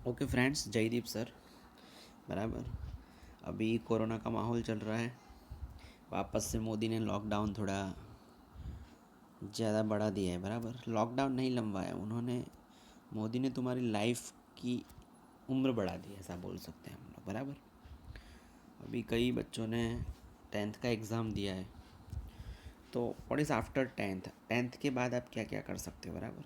Okay friends, Jaideep sir. बराबर। अभी corona का माहौल चल रहा है। वापस से मोदी ने लॉकडाउन थोड़ा ज़्यादा बढ़ा दिया है। बराबर, लॉकडाउन नहीं लंबाया उन्होंने। मोदी ने तुम्हारी लाइफ की उम्र बढ़ा दी, ऐसा बोल सकते हैं हम लोग। बराबर। अभी कई बच्चों ने 10th का एग्ज़ाम दिया है। तो व्हाट इज़ आफ्टर 10th के बाद आप क्या क्या कर सकते हो। बराबर,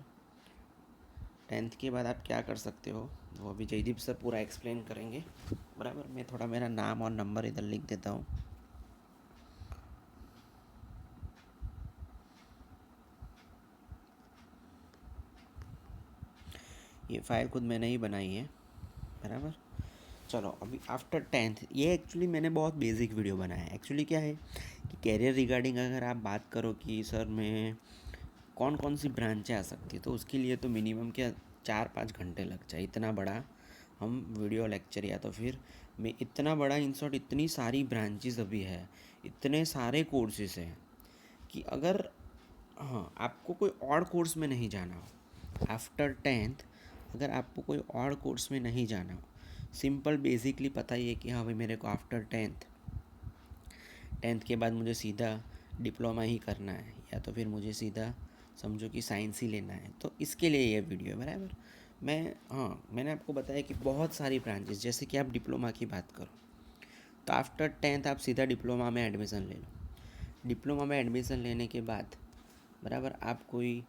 10th के बाद आप क्या कर सकते हो वो अभी जयदीप सर पूरा एक्सप्लेन करेंगे। बराबर, मैं थोड़ा मेरा नाम और नंबर इधर लिख देता हूँ। ये फाइल खुद मैंने ही बनाई है। बराबर। चलो, अभी आफ्टर 10th, ये एक्चुअली मैंने बहुत बेसिक वीडियो बनाया है। एक्चुअली क्या है कि कैरियर रिगार्डिंग अगर आप बात करो कि सर मैं कौन कौन सी ब्रांचें आ सकती है, तो उसके लिए तो मिनिमम क्या 4-5 घंटे लग जाए। इतना बड़ा हम वीडियो लेक्चर, या तो फिर मैं इतना बड़ा इन शॉर्ट इतनी सारी ब्रांचेस अभी है, इतने सारे कोर्सेज हैं कि अगर हाँ आपको कोई और कोर्स में नहीं जाना हो आफ्टर 10th, अगर आपको कोई और कोर्स में नहीं जाना हो, सिंपल बेसिकली पता ही है कि हाँ भाई मेरे को आफ्टर 10th के बाद मुझे सीधा डिप्लोमा ही करना है, या तो फिर मुझे सीधा समझो कि साइंस ही लेना है, तो इसके लिए ये वीडियो है। बराबर। मैंने आपको बताया कि बहुत सारी ब्रांचेस, जैसे कि आप डिप्लोमा की बात करो तो आफ्टर 10th आप सीधा डिप्लोमा में एडमिशन ले लो। डिप्लोमा में एडमिशन लेने के बाद बराबर आप कोई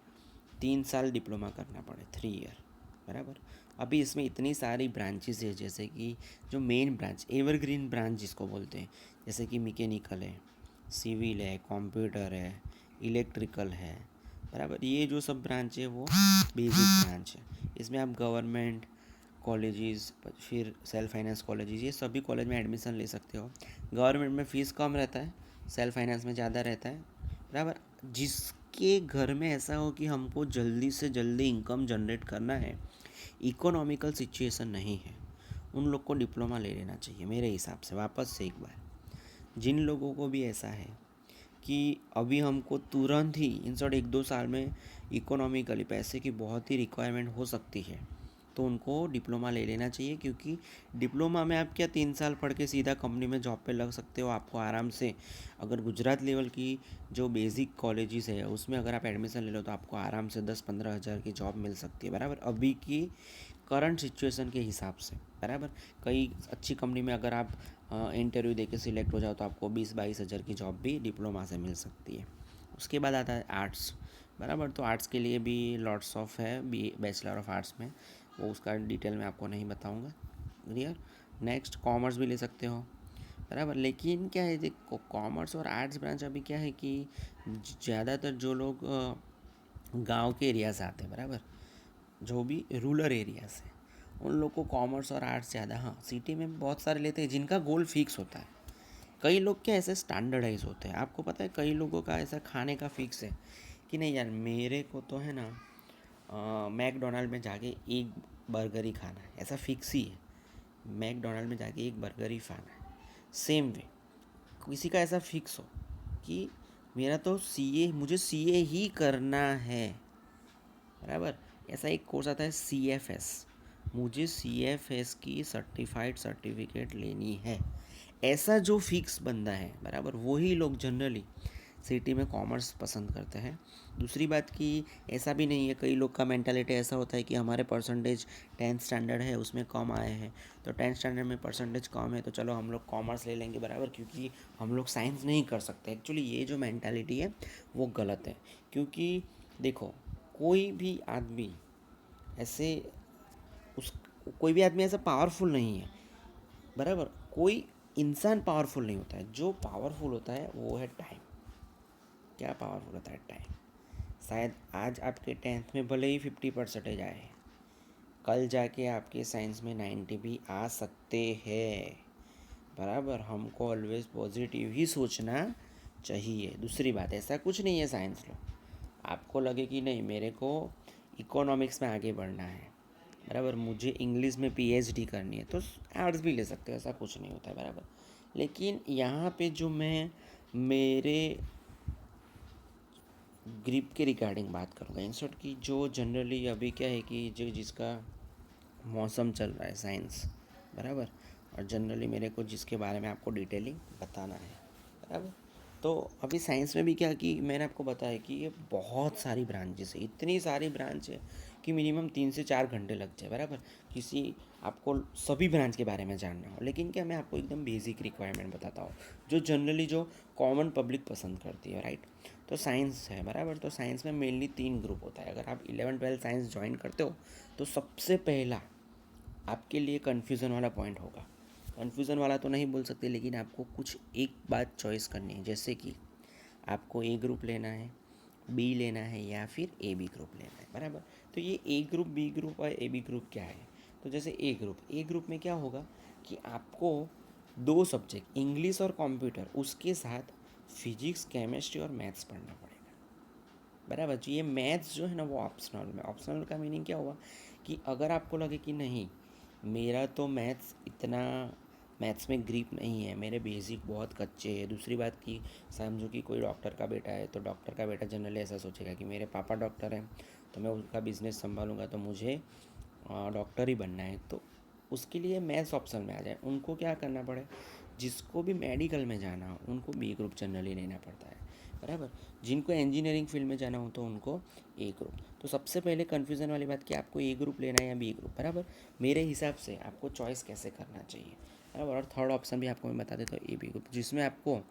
3 साल डिप्लोमा करना पड़े, 3 ईयर। बराबर। अभी इसमें इतनी सारी ब्रांचेस है, जैसे कि जो मेन ब्रांच एवरग्रीन ब्रांच जिसको बोलते हैं, जैसे कि मैकेनिकल है, सिविल है, कंप्यूटर है, इलेक्ट्रिकल है। बराबर, ये जो सब ब्रांच है वो बेसिक ब्रांच है। इसमें आप गवर्नमेंट कॉलेजेस, फिर सेल्फ फाइनेंस कॉलेजेस, ये सभी कॉलेज में एडमिशन ले सकते हो। गवर्नमेंट में फ़ीस कम रहता है, सेल्फ फाइनेंस में ज़्यादा रहता है। बराबर। जिसके घर में ऐसा हो कि हमको जल्दी से जल्दी इनकम जनरेट करना है, इकोनॉमिकल सिचुएशन नहीं है, उन लोग को डिप्लोमा ले लेना चाहिए मेरे हिसाब से। वापस से एक बार, जिन लोगों को भी ऐसा है कि अभी हमको तुरंत ही इन शॉर्ट 1-2 साल में इकोनॉमिकली पैसे की बहुत ही रिक्वायरमेंट हो सकती है, तो उनको डिप्लोमा ले लेना चाहिए। क्योंकि डिप्लोमा में आप क्या 3 साल पढ़ के सीधा कंपनी में जॉब पे लग सकते हो। आपको आराम से, अगर गुजरात लेवल की जो बेसिक कॉलेजेस है उसमें अगर आप एडमिशन ले लो तो आपको आराम से 10-15 हज़ार की जॉब मिल सकती है। बराबर, अभी की करंट सिचुएशन के हिसाब से। बराबर। कई अच्छी कंपनी में अगर आप इंटरव्यू दे के सिलेक्ट हो जाओ तो आपको 20-22 हज़ार की जॉब भी डिप्लोमा से मिल सकती है। उसके बाद आता है आर्ट्स। बराबर, तो आर्ट्स के लिए भी लॉट्स ऑफ है, बी बैचलर ऑफ आर्ट्स में, वो उसका डिटेल में आपको नहीं बताऊंगा। क्लियर। नेक्स्ट, कॉमर्स भी ले सकते हो। बराबर, लेकिन क्या है देखो, कॉमर्स और आर्ट्स ब्रांच अभी क्या है कि ज़्यादातर जो लोग गांव के एरिया से आते हैं, बराबर, जो भी रूरल एरिया से, उन लोग को कॉमर्स और आर्ट्स ज़्यादा, हाँ सिटी में बहुत सारे लेते हैं जिनका गोल फिक्स होता है। कई लोग क्या ऐसे स्टैंडर्डाइज होते हैं, आपको पता है, कई लोगों का ऐसा खाने का फिक्स है कि नहीं यार मेरे को तो है ना मैकडोनल्ड में जाके एक बर्गर ही खाना है, ऐसा फिक्स ही है। मैकडोनल्ड में जाके एक बर्गर ही खाना है। सेम वे, किसी का ऐसा फिक्स हो कि मेरा तो सीए, मुझे सीए ही करना है। बराबर। ऐसा एक कोर्स आता है CFS, मुझे CFS की सर्टिफाइड सर्टिफिकेट लेनी है। ऐसा जो फिक्स बंदा है, बराबर, वही लोग जनरली सिटी में कॉमर्स पसंद करते हैं। दूसरी बात कि ऐसा भी नहीं है, कई लोग का मेंटालिटी ऐसा होता है कि हमारे परसेंटेज 10th स्टैंडर्ड है उसमें कम आए हैं, तो 10th स्टैंडर्ड में परसेंटेज कम है तो चलो हम लोग कॉमर्स ले लेंगे। बराबर, क्योंकि हम लोग साइंस नहीं कर सकते। एक्चुअली ये जो मेंटालिटी है वो गलत है। क्योंकि देखो, कोई भी आदमी ऐसे उस कोई भी आदमी ऐसा पावरफुल नहीं है। बराबर, कोई इंसान पावरफुल नहीं होता है। जो पावरफुल होता है वो है टाइम। क्या पावरफुल होता है? टाइम। शायद आज आपके 10th में भले ही 50% आए हैं, कल जाके आपके साइंस में 90 भी आ सकते हैं। बराबर, हमको ऑलवेज पॉजिटिव ही सोचना चाहिए। दूसरी बात, ऐसा कुछ नहीं है साइंस लो, आपको लगे कि नहीं मेरे को इकोनॉमिक्स में आगे बढ़ना है, बराबर, मुझे इंग्लिश में PhD करनी है, तो आर्ट्स भी ले सकते हो, ऐसा कुछ नहीं होता है। बराबर, लेकिन यहाँ पे जो मैं मेरे ग्रिप के रिगार्डिंग बात करूँगा, इन शॉर्ट की जो जनरली अभी क्या है कि जो जिसका मौसम चल रहा है साइंस, बराबर। और जनरली मेरे को जिसके बारे में आपको डिटेलिंग बताना है, बराबर। तो अभी साइंस में भी क्या कि मैंने आपको बताया कि ये बहुत सारी ब्रांचेस है, इतनी सारी ब्रांच है कि मिनिमम 3 से 4 घंटे लग जाए, बराबर। किसी आपको सभी ब्रांच के बारे में जानना हो, लेकिन क्या मैं आपको एकदम बेसिक रिक्वायरमेंट बताता हूँ जो जनरली जो कॉमन पब्लिक पसंद करती है, राइट। तो साइंस है, बराबर। तो साइंस में मेनली 3 ग्रुप होता है। अगर आप 11 12 साइंस ज्वाइन करते हो तो सबसे पहला आपके लिए कन्फ्यूज़न वाला पॉइंट होगा। कन्फ्यूज़न वाला तो नहीं बोल सकते, लेकिन आपको कुछ एक बात चॉइस करनी है, जैसे कि आपको ए ग्रुप लेना है, बी लेना है, या फिर ए बी ग्रुप लेना है, बराबर। तो ये ए ग्रुप, बी ग्रुप और ए बी ग्रुप क्या है? तो जैसे ए ग्रुप में क्या होगा कि आपको 2 सब्जेक्ट इंग्लिश और कंप्यूटर, उसके साथ फिजिक्स, केमिस्ट्री और मैथ्स पढ़ना पड़ेगा, बराबर जी। ये मैथ्स जो है ना वो ऑप्शनल में, ऑप्शनल का मीनिंग क्या हुआ कि अगर आपको लगे कि नहीं मेरा तो मैथ्स में ग्रिप नहीं है, मेरे बेसिक बहुत कच्चे हैं। दूसरी बात कि समझो कि कोई डॉक्टर का बेटा है, तो डॉक्टर का बेटा जनरली ऐसा सोचेगा कि मेरे पापा डॉक्टर हैं तो मैं उनका बिजनेस संभालूंगा, तो मुझे डॉक्टर ही बनना है। तो उसके लिए मैथ्स ऑप्शन में आ जाए। उनको क्या करना पड़े, जिसको भी मेडिकल में जाना हो उनको बी ग्रुप जनरली लेना पड़ता है, बराबर। जिनको इंजीनियरिंग फील्ड में जाना हो तो उनको ए ग्रुप। तो सबसे पहले कन्फ्यूज़न वाली बात कि आपको ए ग्रुप लेना है या बी ग्रुप, बराबर। मेरे हिसाब से आपको चॉइस कैसे करना चाहिए, बराबर। और थर्ड ऑप्शन भी आपको मैं बता देता हूँ, ए बी ग्रुप, जिसमें आपको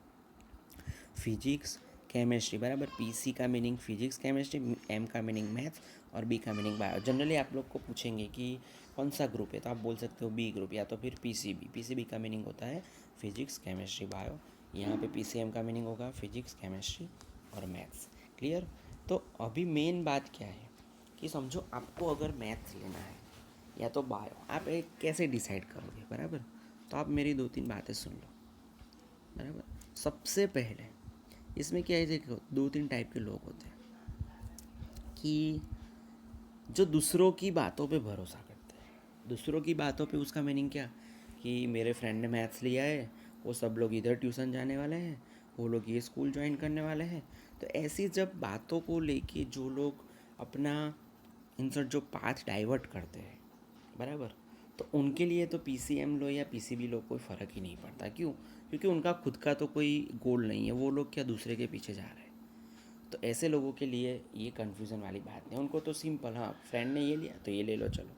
फिजिक्स, केमिस्ट्री, बराबर। पीसी का मीनिंग फिजिक्स केमिस्ट्री, एम का मीनिंग मैथ्स और बी का मीनिंग बायो। जनरली आप लोग को पूछेंगे कि कौन सा ग्रुप है, तो आप बोल सकते हो बी ग्रुप या तो फिर पीसीबी। पीसीबी का मीनिंग होता है फिजिक्स केमिस्ट्री बायो। यहाँ पे पीसीएम का मीनिंग होगा फिजिक्स केमिस्ट्री और मैथ्स। क्लियर। तो अभी मेन बात क्या है कि समझो आपको अगर मैथ्स लेना है या तो बायो, आप एक कैसे डिसाइड करोगे, बराबर। तो आप मेरी 2 3 बातें सुन लो, बराबर। सबसे पहले इसमें क्या है, देखो 2 3 टाइप के लोग होते हैं कि जो दूसरों की बातों पे भरोसा करते हैं। दूसरों की बातों पे उसका मीनिंग क्या कि मेरे फ्रेंड ने मैथ्स लिया है, वो सब लोग इधर ट्यूशन जाने वाले हैं, वो लोग ये स्कूल ज्वाइन करने वाले हैं। तो ऐसी जब बातों को लेके जो लोग अपना इंसर्ट जो पाथ डाइवर्ट करते हैं, बराबर, तो उनके लिए तो पीसीएम लो या पीसीबी लो कोई फ़र्क ही नहीं पड़ता। क्यों? क्योंकि उनका खुद का तो कोई गोल नहीं है, वो लोग क्या दूसरे के पीछे जा रहे हैं। तो ऐसे लोगों के लिए ये कन्फ्यूज़न वाली बात नहीं, उनको तो सिंपल, हाँ फ्रेंड ने ये लिया तो ये ले लो, चलो,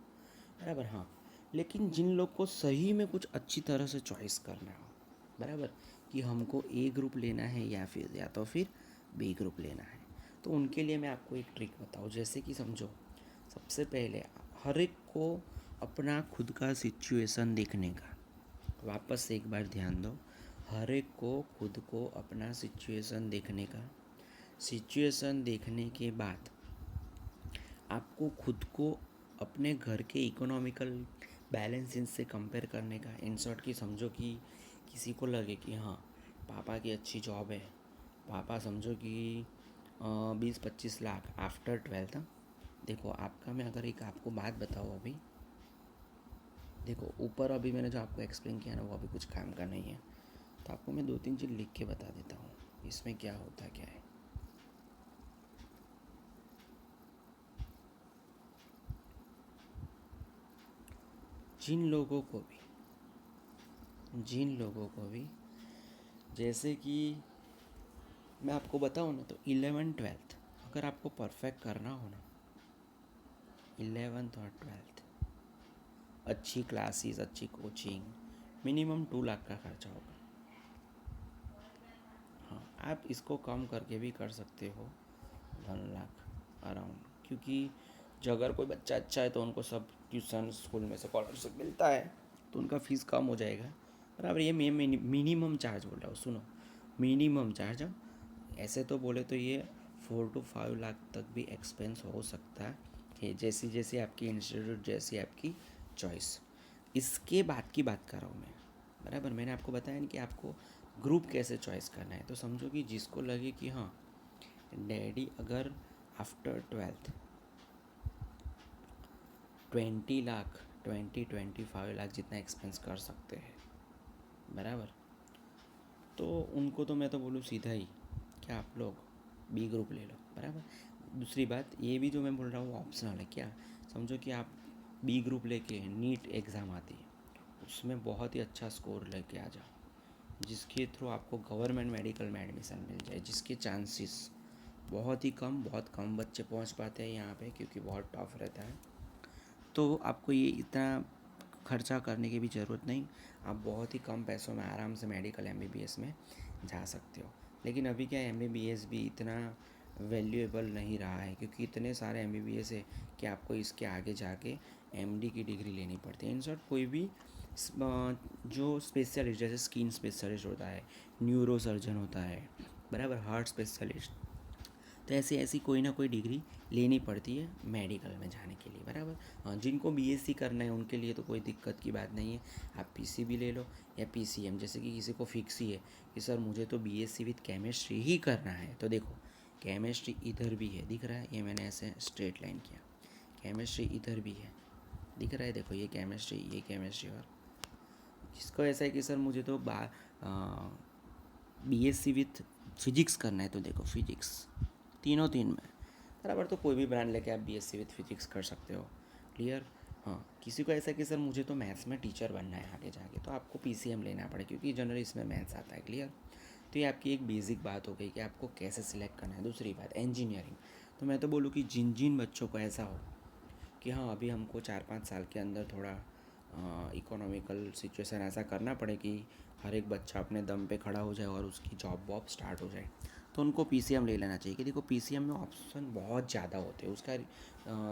बराबर। हाँ, लेकिन जिन लोग को सही में कुछ अच्छी तरह से चॉइस करना हो, बराबर, कि हमको ए ग्रुप लेना है या तो फिर बी ग्रुप लेना है, तो उनके लिए मैं आपको एक ट्रिक बताऊँ। जैसे कि समझो, सबसे पहले हर एक को अपना खुद का सिचुएशन देखने का, वापस से एक बार ध्यान दो, हर एक को खुद को अपना सिचुएशन देखने के बाद आपको खुद को अपने घर के इकोनॉमिकल बैलेंस से कंपेयर करने का। इन शॉर्ट कि समझो कि किसी को लगे कि हाँ पापा की अच्छी जॉब है, पापा समझो कि 20 25 लाख आफ्टर 12th। देखो आपका, मैं अगर एक आपको बात बताऊँ अभी, देखो ऊपर अभी मैंने जो आपको एक्सप्लेन किया ना वो अभी कुछ काम का नहीं है, तो आपको मैं 2 3 चीज़ लिख के बता देता हूँ इसमें क्या होता क्या है। जिन लोगों को भी जैसे कि मैं आपको बताऊँ ना, तो 11 12 अगर आपको परफेक्ट करना हो ना, 11th और 12th, अच्छी क्लासेस, अच्छी कोचिंग, मिनिमम 2 लाख का खर्चा होगा। हाँ, आप इसको कम करके भी कर सकते हो 1 लाख अराउंड, क्योंकि जो अगर कोई बच्चा अच्छा है तो उनको सब ट्यूशन स्कूल में से स्कॉलरशिप मिलता है, तो उनका फ़ीस कम हो जाएगा, बराबर। ये मैं मिनिमम चार्ज बोल रहा हूँ, सुनो, मिनिमम चार्ज। ऐसे तो बोले तो ये 4 to 5 लाख तक भी एक्सपेंस हो सकता है, जैसी जैसी आपकी इंस्टीट्यूट, जैसी आपकी चॉइस। इसके बाद की बात कर रहा हूँ मैं, बराबर। मैंने आपको बताया ना कि आपको ग्रुप कैसे चॉइस करना है। तो समझो कि जिसको लगे कि हाँ डैडी अगर आफ्टर 12th 20 लाख, 20 25 लाख जितना एक्सपेंस कर सकते हैं, बराबर, तो उनको तो मैं तो बोलूँ सीधा ही कि आप लोग बी ग्रुप ले लो, बराबर। दूसरी बात ये भी जो मैं बोल रहा हूँ ऑप्शनल है। क्या? समझो कि आप बी ग्रुप लेके नीट एग्ज़ाम आती है, उसमें बहुत ही अच्छा स्कोर लेके आ जाओ, जिसके थ्रू आपको गवर्नमेंट मेडिकल में एडमिशन मिल जाए, जिसके चांसेस बहुत ही कम, बहुत कम बच्चे पहुंच पाते हैं यहाँ पे, क्योंकि बहुत टफ रहता है। तो आपको ये इतना खर्चा करने की भी ज़रूरत नहीं, आप बहुत ही कम पैसों में आराम से मेडिकल एमबीबीएस में जा सकते हो। लेकिन अभी क्या एमबीबीएस भी इतना वैल्यूएबल नहीं रहा है, क्योंकि इतने सारे एमबीबीएस है कि आपको इसके आगे जाके एमडी की डिग्री लेनी पड़ती है। इन शॉर्ट कोई भी जो स्पेशलिस्ट, जैसे स्किन स्पेशलिस्ट होता है, न्यूरो सर्जन होता है, बराबर, हार्ट स्पेशलिस्ट, तो ऐसी ऐसी कोई ना कोई डिग्री लेनी पड़ती है मेडिकल में जाने के लिए, बराबर। हाँ, जिनको बीएससी करना है उनके लिए तो कोई दिक्कत की बात नहीं है, आप पीसीबी ले लो या पीसीएम। जैसे कि किसी को फिक्स ही है कि सर मुझे तो बीएससी विद केमिस्ट्री ही करना है, तो देखो केमिस्ट्री इधर भी है, दिख रहा है, ये मैंने ऐसे स्ट्रेट लाइन किया, केमिस्ट्री इधर भी है, दिख रहा है, देखो ये केमिस्ट्री। और जिसको ऐसा है कि सर मुझे तो बीएससी विथ फिजिक्स करना है, तो देखो फिजिक्स तीन में, बराबर। तो कोई भी ब्रांड लेके आप बीएससी विथ फिजिक्स कर सकते हो, क्लियर। हाँ, किसी को ऐसा है कि सर मुझे तो मैथ्स में टीचर बनना है आगे जाके, तो आपको पीसीएम लेना पड़े, क्योंकि जनरली इसमें मैथ्स आता है, क्लियर। तो ये आपकी एक बेसिक बात हो गई कि आपको कैसे सिलेक्ट करना है। दूसरी बात इंजीनियरिंग, तो मैं तो बोलूँ कि जिन जिन बच्चों को ऐसा हो कि हाँ अभी हमको 4-5 साल के अंदर थोड़ा इकोनॉमिकल सिचुएशन ऐसा करना पड़े कि हर एक बच्चा अपने दम पे खड़ा हो जाए और उसकी जॉब वॉब स्टार्ट हो जाए, तो उनको पीसीएम ले लेना चाहिए। कि देखो पीसीएम में ऑप्शन बहुत ज़्यादा होते हैं, उसका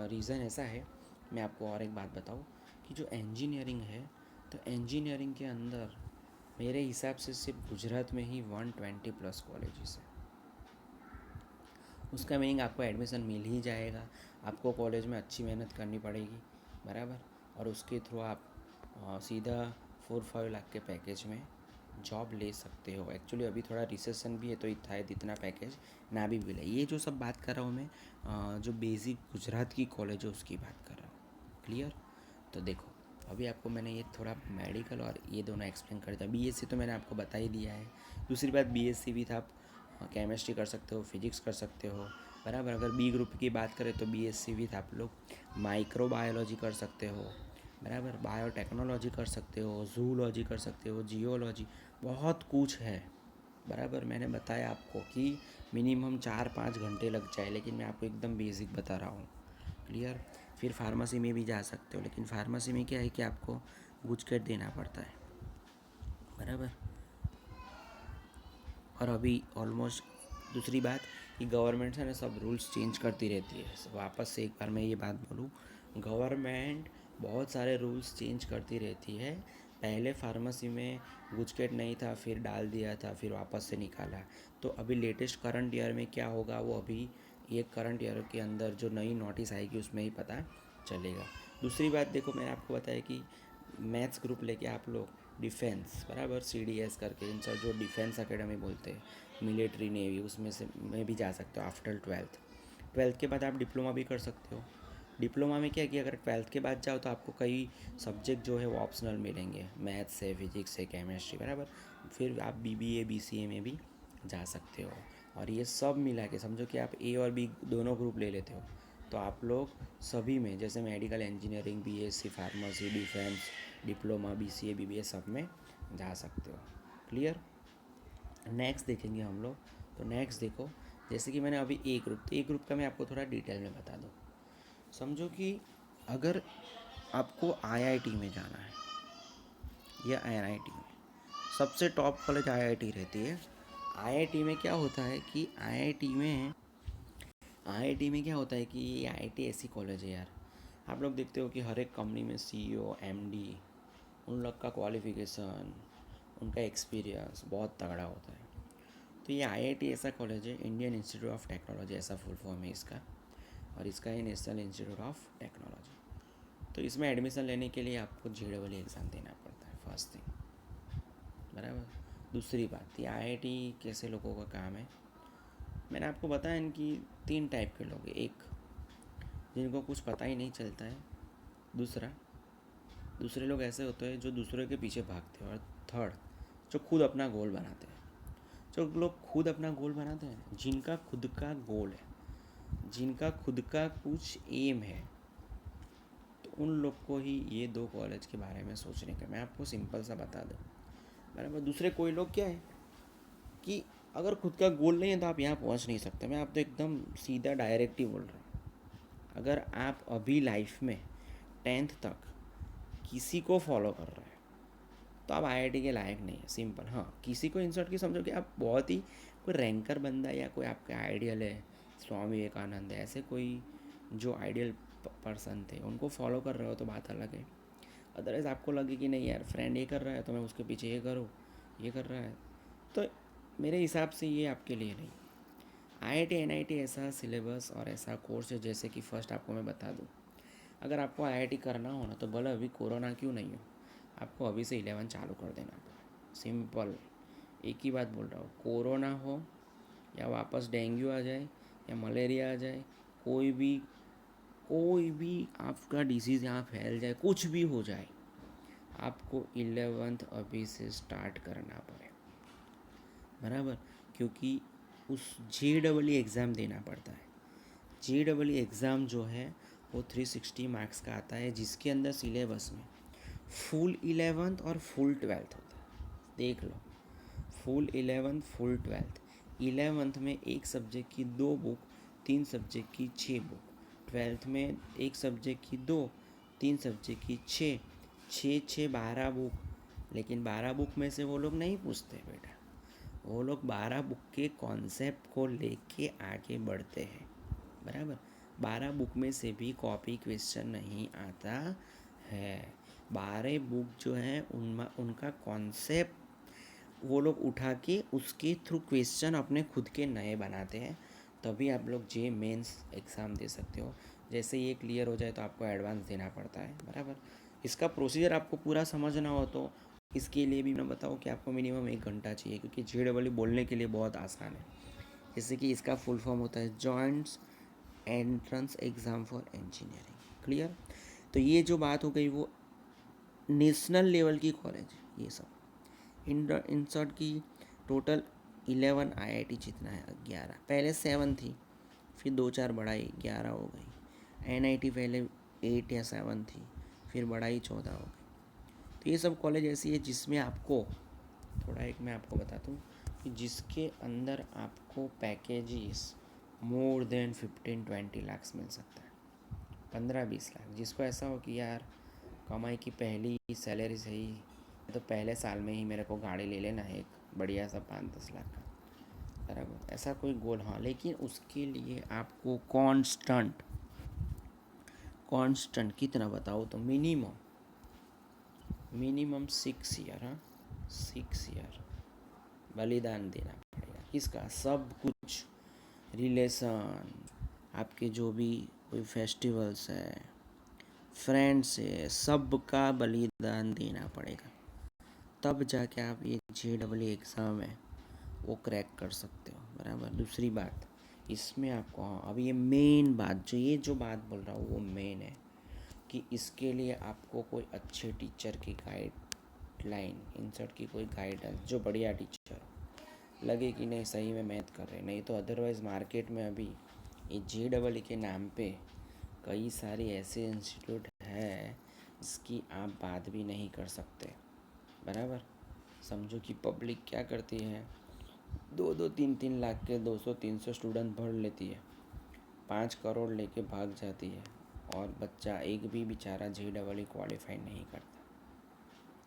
रीज़न ऐसा है, मैं आपको और एक बात बताऊँ कि जो इंजीनियरिंग है, तो इंजीनियरिंग के अंदर मेरे हिसाब से सिर्फ गुजरात में ही 120+ कॉलेजेस हैं। उसका मीनिंग आपको एडमिशन मिल ही जाएगा, आपको कॉलेज में अच्छी मेहनत करनी पड़ेगी, बराबर, और उसके थ्रू आप सीधा 4-5 लाख के पैकेज में जॉब ले सकते हो। एक्चुअली अभी थोड़ा रिसेशन भी है, तो इतना पैकेज ना भी मिले। ये जो सब बात कर रहा हूँ मैं, जो बेसिक गुजरात की कॉलेज है उसकी बात कर रहा हूँ, क्लियर। तो देखो अभी आपको मैंने ये थोड़ा मेडिकल और ये दोनों एक्सप्लेन कर दिया। बीएससी तो मैंने आपको बता ही दिया है। दूसरी बात बीएससी भी था, आप केमिस्ट्री कर सकते हो, फिजिक्स कर सकते हो, बराबर। अगर बी ग्रुप की बात करें तो बीएससी विथ आप लोग माइक्रोबायोलॉजी कर सकते हो, बराबर, बायोटेक्नोलॉजी कर सकते हो, जूलॉजी कर सकते हो, जियोलॉजी, बहुत कुछ है, बराबर। मैंने बताया आपको कि मिनिमम 4-5 घंटे लग जाए, लेकिन मैं आपको एकदम बेसिक बता रहा हूँ, क्लियर। फिर फार्मेसी में भी जा सकते हो, लेकिन फार्मेसी में क्या है कि आपको गुजकेट देना पड़ता है, बराबर। और अभी ऑलमोस्ट दूसरी बात कि गवर्नमेंट है ना सब रूल्स चेंज करती रहती है। वापस से एक बार मैं ये बात बोलूँ, गवर्नमेंट बहुत सारे रूल्स चेंज करती रहती है। पहले फार्मेसी में गुजकेट नहीं था, फिर डाल दिया था, फिर वापस से निकाला। तो अभी लेटेस्ट करंट ईयर में क्या होगा वो अभी ये करंट ईयर के अंदर जो नई नोटिस आएगी उसमें ही पता चलेगा। दूसरी बात देखो, मैंने आपको बताया कि मैथ्स ग्रुप लेके आप लोग डिफेंस, बराबर, सीडीएस करके इन सब जो डिफेंस एकेडमी बोलते हैं, मिलिट्री नेवी, उसमें से में भी जा सकते हो आफ्टर 12th के बाद आप डिप्लोमा भी कर सकते हो। डिप्लोमा में क्या है कि अगर 12th के बाद जाओ तो आपको कई सब्जेक्ट जो है वो ऑप्शनल मिलेंगे, मैथ्स है, फिजिक्स है, केमिस्ट्री, बराबर। फिर आप बीबीए बीसीए में भी जा सकते हो। और ये सब मिला के समझो कि आप ए और बी दोनों ग्रुप ले लेते हो, तो आप लोग सभी में, जैसे medical engineering, BSc pharmacy, defence, diploma, BCA, BBA, सब में जा सकते हो, क्लियर। नेक्स्ट देखेंगे हम लोग। तो नेक्स्ट देखो, जैसे कि मैंने अभी ए ग्रुप का मैं आपको थोड़ा डिटेल में बता दूँ। समझो कि अगर आपको आईआईटी में जाना है या एनआईटी में, सबसे टॉप कॉलेज आईआईटी रहती है। आईआईटी में क्या होता है कि आईआईटी में क्या होता है कि ये आईआईटी ऐसी कॉलेज है यार, आप लोग देखते हो कि हर एक कंपनी में सीईओ, एमडी, उन लोग का क्वालिफ़िकेशन, उनका एक्सपीरियंस बहुत तगड़ा होता है। तो ये आईआईटी ऐसा कॉलेज है, इंडियन इंस्टीट्यूट ऑफ टेक्नोलॉजी ऐसा फुल फॉर्म है इसका, और इसका है नेशनल इंस्टीट्यूट ऑफ टेक्नोलॉजी। तो इसमें एडमिशन लेने के लिए आपको जेईई एग्ज़ाम देना पड़ता है, फर्स्ट थिंग, बराबर। दूसरी बात, ये आईआईटी कैसे लोगों का काम है, मैंने आपको बताया इनकी 3 टाइप के लोग हैं। एक, जिनको कुछ पता ही नहीं चलता है। दूसरे लोग ऐसे होते हैं जो दूसरे के पीछे भागते हैं। और थर्ड, जो खुद अपना गोल बनाते हैं। जो लोग खुद अपना गोल बनाते हैं, जिनका खुद का गोल है, जिनका खुद का कुछ एम है, तो उन लोग को ही ये 2 कॉलेज के बारे में सोचने का। मैं आपको सिंपल सा बता दूँ, बराबर। दूसरे कोई लोग क्या है कि अगर खुद का गोल नहीं है तो आप यहाँ पहुँच नहीं सकते। मैं आप तो एकदम सीधा डायरेक्ट ही बोल रहा हूँ। अगर आप अभी लाइफ में 10th तक किसी को फॉलो कर रहे हैं तो आप आईआईटी के लायक नहीं है, सिंपल। हाँ, किसी को इंसर्ट की समझो कि आप बहुत ही कोई रैंकर बंदा या कोई आपका आइडियल है, स्वामी विवेकानंद है, ऐसे कोई जो आइडियल पर्सन थे उनको फॉलो कर रहे हो तो बात अलग है। अदरवाइज़ आपको लगे कि नहीं यार, फ्रेंड ये कर रहा है तो मैं उसके पीछे ये करूँ, ये कर रहा है, तो मेरे हिसाब से ये आपके लिए नहीं। आईआईटी एनआईटी ऐसा सिलेबस और ऐसा कोर्स है, जैसे कि फ़र्स्ट आपको मैं बता दूँ, अगर आपको आईआईटी करना हो ना तो भले अभी कोरोना क्यों नहीं हो, आपको अभी से 11 चालू कर देना पड़ेगा। सिंपल एक ही बात बोल रहा हूँ, कोरोना हो या वापस डेंगू आ जाए या मलेरिया आ जाए, कोई भी आपका डिसीज़ यहाँ फैल जाए, कुछ भी हो जाए, आपको 11th अभी से स्टार्ट करना पड़े, बराबर। क्योंकि उस JEE एग्ज़ाम देना पड़ता है। JEE एग्ज़ाम जो है वो 360 मार्क्स का आता है, जिसके अंदर सिलेबस में फुल 11th और फुल 12th होता है। देख लो, full 11th full 12th। 11th में एक सब्जेक्ट की 2 बुक, 3 सब्जेक्ट की 6 बुक। 12th में एक सब्जेक्ट की 2, 3 सब्जेक्ट की 6, 6 12 बुक। लेकिन 12 बुक में से वो लोग नहीं पूछते बेटा, वो लोग 12 बुक के कॉन्सेप्ट को लेके आगे बढ़ते हैं, बराबर। 12 बुक में से भी कॉपी क्वेश्चन नहीं आता है। 12 बुक जो है उनका कॉन्सेप्ट वो लोग उठा के उसके थ्रू क्वेश्चन अपने खुद के नए बनाते हैं, तभी आप लोग जे मेंस एग्ज़ाम दे सकते हो। जैसे ये क्लियर हो जाए तो आपको एडवांस देना पड़ता है, बराबर। इसका प्रोसीजर आपको पूरा समझना हो तो इसके लिए भी मैं बताऊँ कि आपको मिनिमम 1 घंटा चाहिए, क्योंकि JEE बोलने के लिए बहुत आसान है। जैसे कि इसका फुल फॉर्म होता है joint entrance exam for engineering, clear. तो ये जो बात हो गई वो नेशनल लेवल की कॉलेज, ये सब इंसर्ट की टोटल 11 आईआईटी जितना है 11, पहले 7 थी, फिर 2 4 बढ़ाई 11 हो गई। एनआईटी पहले 8 या 7 थी, फिर बढ़ाई 14 हो गई। तो ये सब कॉलेज ऐसी है जिसमें आपको थोड़ा एक मैं आपको बताता हूँ कि जिसके अंदर आपको पैकेजेस मोर देन 15-20 लाख मिल सकता है, 15-20 लाख। जिसको ऐसा हो कि यार कमाई की पहली सैलरी से ही तो पहले साल में ही मेरे को गाड़ी ले लेना है एक बढ़िया सा 5-10 लाख का, बराबर, ऐसा कोई गोल। हाँ, लेकिन उसके लिए आपको कांस्टेंट कितना बताओ तो मिनिमम 6 ईयर, हाँ 6 ईयर बलिदान देना पड़ेगा। किसका? सब कुछ, रिलेशन, आपके जो भी कोई फेस्टिवल्स है, फ्रेंड्स है, सब का बलिदान देना पड़ेगा, तब जाके आप ये JEE एग्ज़ाम है वो क्रैक कर सकते हो, बराबर। दूसरी बात इसमें आपको, हाँ अब ये मेन बात, जो बात बोल रहा हूँ वो मेन है कि इसके लिए आपको कोई अच्छे टीचर की गाइडलाइन, इंसर्ट की कोई गाइडेंस, जो बढ़िया टीचर लगे कि नहीं सही में मेहनत कर रहे, नहीं तो अदरवाइज़ मार्केट में अभी ये JEE के नाम पे कई सारे ऐसे इंस्टीट्यूट है जिसकी आप बात भी नहीं कर सकते, बराबर। समझो कि पब्लिक क्या करती है, 2-2 3-3 लाख के 200-300 स्टूडेंट भर लेती है, 5 करोड़ लेके भाग जाती है, और बच्चा एक भी बेचारा JEE क्वालिफाई नहीं करता।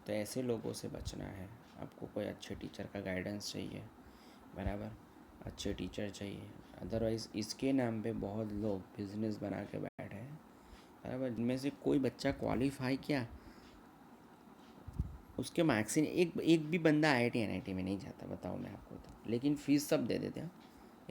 तो ऐसे लोगों से बचना है आपको। कोई अच्छे टीचर का गाइडेंस चाहिए, बराबर, अच्छे टीचर चाहिए। अदरवाइज़ इसके नाम पे बहुत लोग बिजनेस बना के बैठे हैं, बराबर। इनमें से कोई बच्चा क्वालिफाई क्या, उसके मार्क्स ही एक भी बंदा IIT NIT में नहीं जाता, बताओ मैं आपको तो। लेकिन फीस सब दे देते हैं,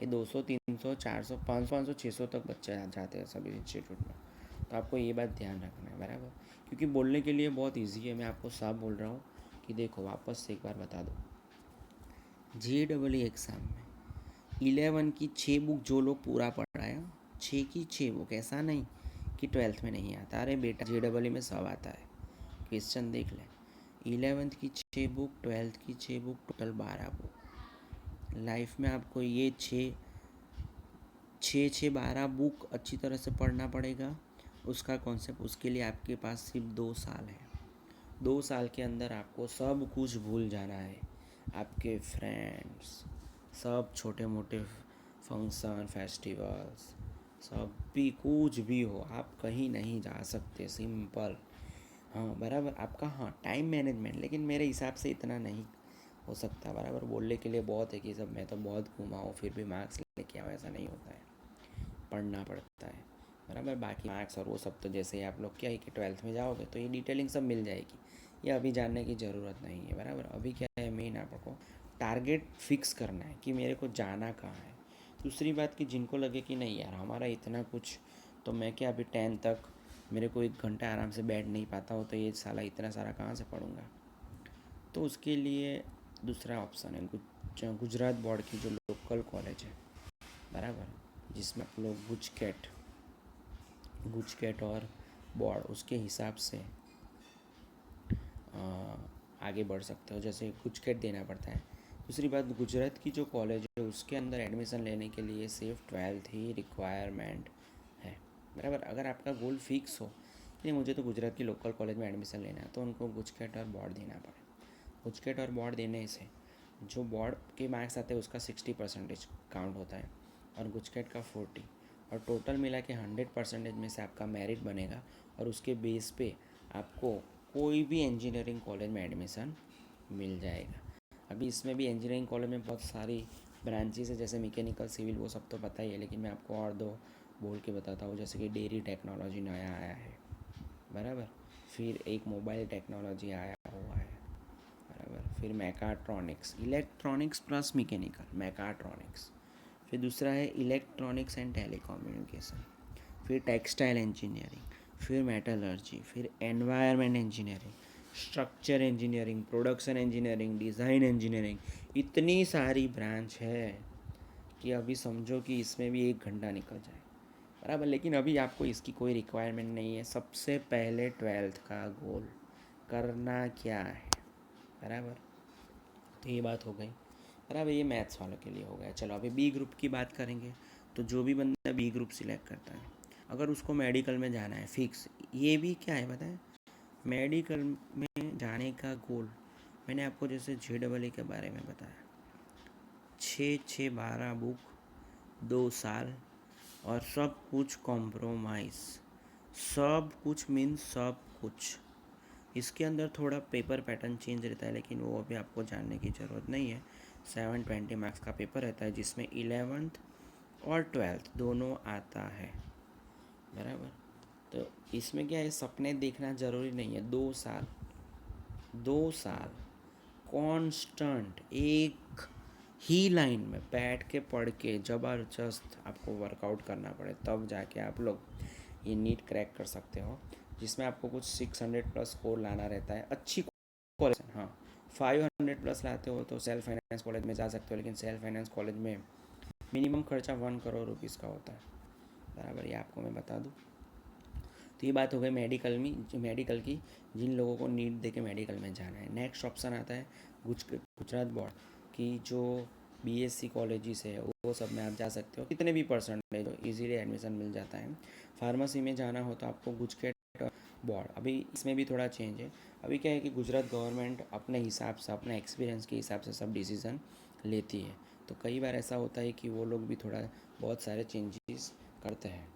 ये 200-300 400 500 600 तक बच्चे जाते हैं सभी इंस्टीट्यूट में। तो आपको ये बात ध्यान रखना है, बराबर। क्योंकि बोलने के लिए बहुत ईजी है, मैं आपको साफ बोल रहा हूँ कि देखो, वापस से एक बार बता दो, JEE एग्ज़ाम में 11 की 6 बुक जो लोग पूरा पढ़ रहे हैं, 6 की 6 बुक, ऐसा नहीं कि 12th में नहीं आता। अरे बेटा, JEE में सब आता है, क्वेश्चन देख लें। 11th की 6 बुक, 12th की 6 बुक, टोटल 12 बुक। लाइफ में आपको ये 6 12 बुक अच्छी तरह से पढ़ना पड़ेगा, उसका कॉन्सेप्ट, उसके लिए आपके पास सिर्फ 2 साल है। 2 साल के अंदर आपको सब कुछ भूल जाना है। आपके फ्रेंड्स, सब छोटे मोटे फंक्शन फेस्टिवल्स, सब भी, कुछ भी हो, आप कहीं नहीं जा सकते, सिंपल। हाँ बराबर, आपका हाँ टाइम मैनेजमेंट, लेकिन मेरे हिसाब से इतना नहीं हो सकता। बराबर बोलने के लिए बहुत है कि सब मैं तो बहुत घूमा हूँ फिर भी मार्क्स लेके आओ, ऐसा नहीं होता है, पढ़ना पड़ता है। बराबर, बाकी मार्क्स और वो सब तो जैसे ही आप लोग क्या है कि 12th में जाओगे तो ये डिटेलिंग सब मिल जाएगी, ये अभी जानने की ज़रूरत नहीं है। बराबर, अभी क्या है, मेन आपको टारगेट फिक्स करना है कि मेरे को जाना कहाँ है। दूसरी बात कि जिनको लगे कि नहीं यार हमारा इतना कुछ, तो मैं क्या अभी 10 तक मेरे को 1 घंटा आराम से बैठ नहीं पाता हो, तो ये साला इतना सारा कहाँ से पढ़ूँगा। तो उसके लिए दूसरा ऑप्शन है गुजरात बोर्ड की जो लोकल कॉलेज है, बराबर, जिसमें आप लोग गुजकेट और बोर्ड उसके हिसाब से आगे बढ़ सकते हो। जैसे गुजकेट देना पड़ता है। दूसरी बात, गुजरात की जो कॉलेज है उसके अंदर एडमिशन लेने के लिए सिर्फ 12th ही रिक्वायरमेंट है। बराबर, अगर आपका गोल फिक्स हो कि मुझे तो गुजरात की लोकल कॉलेज में एडमिशन लेना है, तो उनको गुजकेट और बोर्ड देना पड़े। गुजकेट और बोर्ड देने से जो बोर्ड के मार्क्स आते हैं उसका 60% काउंट होता है और गुजकेट का 40, और टोटल मिला के 100% में से आपका मेरिट बनेगा, और उसके बेस पे आपको कोई भी इंजीनियरिंग कॉलेज में एडमिशन मिल जाएगा। अभी इसमें भी इंजीनियरिंग कॉलेज में बहुत सारी ब्रांचेस है, जैसे मैकेनिकल, सिविल, वो सब तो पता ही है, लेकिन मैं आपको और दो बोल के बताता हूँ। जैसे कि डेयरी टेक्नोलॉजी नया आया है, बराबर, फिर एक मोबाइल टेक्नोलॉजी आया हुआ है, बराबर, फिर mechatronics, electronics plus mechanical, mechatronics, फिर दूसरा है इलेक्ट्रॉनिक्स एंड टेलीकम्युनिकेशन, फिर टेक्सटाइल इंजीनियरिंग, फिर मेटलर्जी, फिर environment engineering, structure engineering, production engineering, design engineering. इतनी सारी ब्रांच है कि अभी समझो कि इसमें भी 1 घंटा निकल जाए, बराबर। लेकिन अभी आपको इसकी कोई रिक्वायरमेंट नहीं है। सबसे पहले 12th का गोल करना क्या है, बराबर। तो ये बात हो गई, बराबर, ये मैथ्स वालों के लिए हो गया। चलो अभी बी ग्रुप की बात करेंगे। तो जो भी बंदा बी ग्रुप सिलेक्ट करता है, अगर उसको मेडिकल में जाना है फिक्स, ये भी क्या है बताएं, मेडिकल में जाने का गोल, मैंने आपको जैसे JEE के बारे में बताया, 6 6 12 बुक, 2 साल, और सब कुछ कॉम्प्रोमाइज़, सब कुछ मीन्स सब कुछ। इसके अंदर थोड़ा पेपर पैटर्न चेंज रहता है, लेकिन वो अभी आपको जानने की ज़रूरत नहीं है। 720 मार्क्स का पेपर रहता है, जिसमें 11th और 12th दोनों आता है, बराबर। तो इसमें क्या है, सपने देखना ज़रूरी नहीं है। 2 साल, 2 साल कॉन्स्टेंट एक ही लाइन में बैठ के पढ़ के ज़बरदस्त आपको वर्कआउट करना पड़े, तब जाके आप लोग ये नीट क्रैक कर सकते हो, जिसमें आपको कुछ 600+ स्कोर लाना रहता है। अच्छी कॉलेज, हाँ, 500+ लाते हो तो सेल्फ फाइनेंस कॉलेज में जा सकते हो, लेकिन सेल्फ फाइनेंस कॉलेज में मिनिमम खर्चा 1 करोड़ रुपीज़ का होता है, बराबर, ये आपको मैं बता दूँ। तो ये बात हो गई मेडिकल की, जिन लोगों को नीट दे के मेडिकल में जाना है। नेक्स्ट ऑप्शन आता है गुजरात बोर्ड की जो BSc कॉलेजेस है, वो सब में आप जा सकते हो, कितने भी परसेंटेज हो, इजीली एडमिशन मिल जाता है। फार्मेसी में जाना हो तो आपको गुजकेट और बोर्ड। अभी इसमें भी थोड़ा चेंज है। अभी क्या है कि गुजरात गवर्नमेंट अपने हिसाब से, अपने एक्सपीरियंस के हिसाब से सब डिसीज़न लेती है। तो कई बार ऐसा होता है कि वो लोग भी थोड़ा बहुत सारे चेंजेस करते हैं,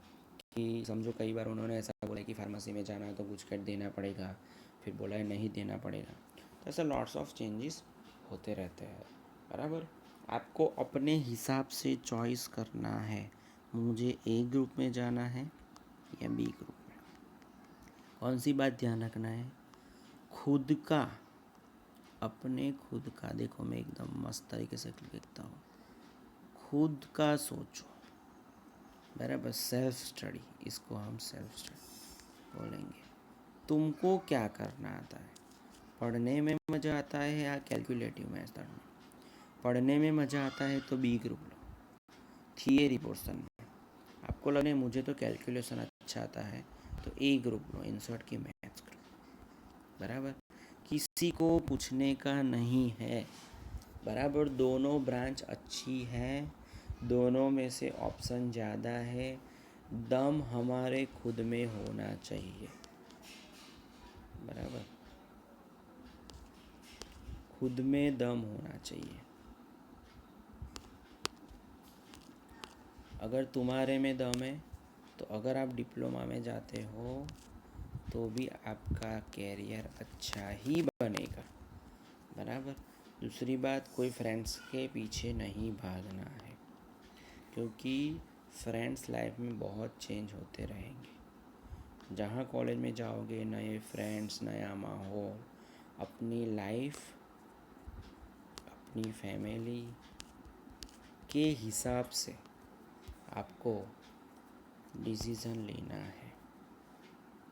कि समझो कई बार उन्होंने ऐसा बोला कि फार्मेसी में जाना है तो गुजकेट देना पड़ेगा, फिर बोला है नहीं देना पड़ेगा। तो ऐसा लॉट्स ऑफ चेंजेस होते रहते हैं, बराबर। आपको अपने हिसाब से चॉइस करना है, मुझे A ग्रुप में जाना है या B ग्रुप में। कौन सी बात ध्यान रखना है, खुद का, अपने खुद का, देखो मैं एकदम मस्त तरीके से लिखता हूँ, खुद का सोचो, बराबर, सेल्फ स्टडी, इसको हम सेल्फ स्टडी बोलेंगे। तुमको क्या करना आता है, पढ़ने में मज़ा आता है या कैलकुलेटिव मेथड में। पढ़ने में मज़ा आता है तो B ग्रुप लो। थियरी पोर्शन में आपको लगे मुझे तो कैलकुलेशन अच्छा आता है, तो A ग्रुप लो, इंसर्ट की मैथ्स ग्रुप, बराबर। किसी को पूछने का नहीं है, बराबर। दोनों ब्रांच अच्छी है, दोनों में से ऑप्शन ज़्यादा है, दम हमारे खुद में होना चाहिए, बराबर। खुद में दम होना चाहिए। अगर तुम्हारे में दम है तो अगर आप डिप्लोमा में जाते हो तो भी आपका कैरियर अच्छा ही बनेगा, बराबर। दूसरी बात, कोई फ्रेंड्स के पीछे नहीं भागना है, क्योंकि फ्रेंड्स लाइफ में बहुत चेंज होते रहेंगे। जहाँ कॉलेज में जाओगे, नए फ्रेंड्स, नया माहौल, अपनी लाइफ, अपनी फैमिली के हिसाब से आपको डिसीज़न लेना है,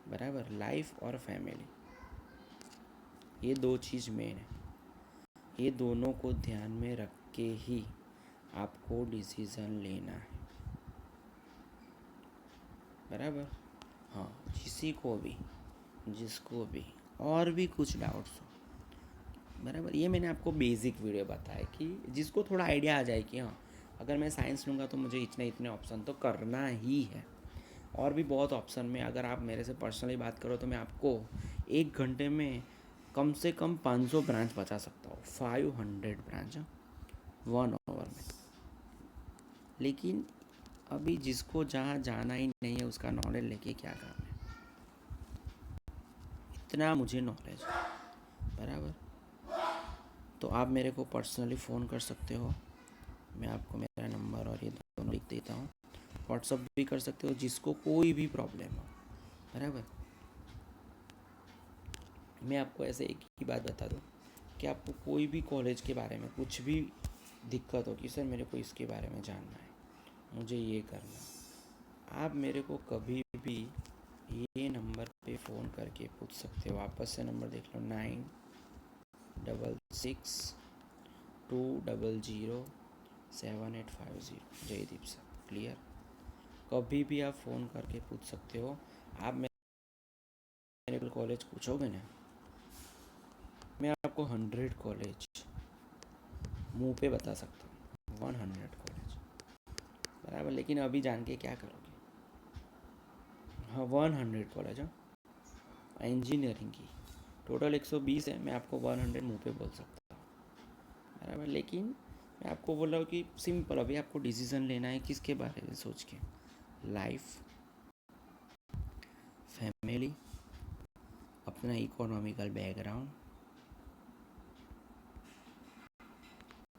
बराबर। लाइफ और फैमिली, ये दो चीज़ मेन है। ये दोनों को ध्यान में रख के ही आपको डिसीज़न लेना है, बराबर। हाँ, जिसको भी और भी कुछ डाउट्स हो, बराबर, ये मैंने आपको बेसिक वीडियो बताया कि जिसको थोड़ा आइडिया आ जाए कि हाँ, अगर मैं साइंस लूँगा तो मुझे इतने इतने ऑप्शन तो करना ही है। और भी बहुत ऑप्शन में अगर आप मेरे से पर्सनली बात करो तो मैं आपको 1 घंटे में कम से कम 500 ब्रांच बता सकता हूँ, 500 ब्रांच 1 आवर में। लेकिन अभी जिसको जहाँ जाना ही नहीं है उसका नॉलेज लेके क्या काम है, इतना मुझे नॉलेज है, बराबर। तो आप मेरे को पर्सनली फ़ोन कर सकते हो, मैं आपको मेरा नंबर और ये दोनों लिख देता हूँ। व्हाट्सअप भी कर सकते हो, जिसको कोई भी प्रॉब्लम हो, बराबर। मैं आपको ऐसे एक ही बात बता दूँ कि आपको कोई भी कॉलेज के बारे में कुछ भी दिक्कत हो कि सर मेरे को इसके बारे में जानना है, मुझे ये करना है, आप मेरे को कभी भी ये नंबर पे फ़ोन करके पूछ सकते हो। वापस से नंबर देख लो, 9662007850, जयदीप सर, क्लियर। कभी भी आप फ़ोन करके पूछ सकते हो। आप मेरे कॉलेज पूछोगे ना, मैं आपको 100 कॉलेज मुंह पे बता सकता हूँ, 100 कॉलेज, बराबर। लेकिन अभी जान के क्या करोगे? हाँ, 100 कॉलेज, हाँ, इंजीनियरिंग की टोटल 120 है, मैं आपको 100 मुंह पे बोल सकता हूँ, बराबर। लेकिन मैं आपको बोल रहा हूँ कि सिंपल, अभी आपको डिसीज़न लेना है किसके बारे में सोच के, लाइफ, फैमिली, अपना इकोनॉमिकल बैकग्राउंड,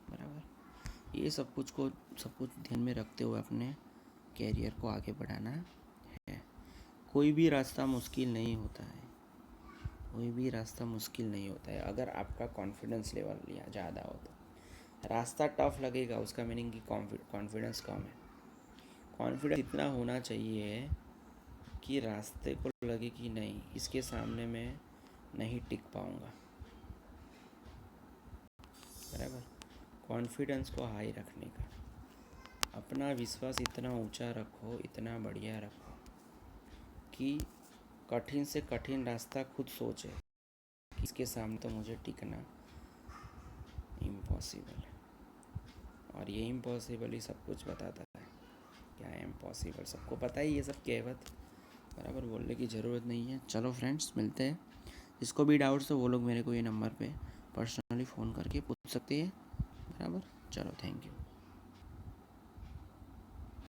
बराबर। ये सब कुछ ध्यान में रखते हुए अपने कैरियर को आगे बढ़ाना है। कोई भी रास्ता मुश्किल नहीं होता है, कोई भी रास्ता मुश्किल नहीं होता है। अगर आपका कॉन्फिडेंस लेवल ज़्यादा हो तो रास्ता टफ लगेगा, उसका मीनिंग कि कॉन्फिडेंस कम है। कॉन्फिडेंस इतना होना चाहिए कि रास्ते को लगे कि नहीं, इसके सामने मैं नहीं टिक पाऊँगा, बराबर। कॉन्फिडेंस को हाई रखने का, अपना विश्वास इतना ऊंचा रखो, इतना बढ़िया रखो कि कठिन से कठिन रास्ता खुद सोचे कि इसके सामने तो मुझे टिकना इम्पॉसिबल है। और ये इम्पॉसिबल ही सब कुछ बताता है, क्या है इम्पॉसिबल, सबको पता ही ये सब कहावत, बराबर। बोलने की ज़रूरत नहीं है। चलो फ्रेंड्स, मिलते हैं। जिसको भी डाउट्स हो वो लोग मेरे को ये नंबर पे पर्सनली फ़ोन करके पूछ सकते हैं, बराबर। चलो, थैंक यू।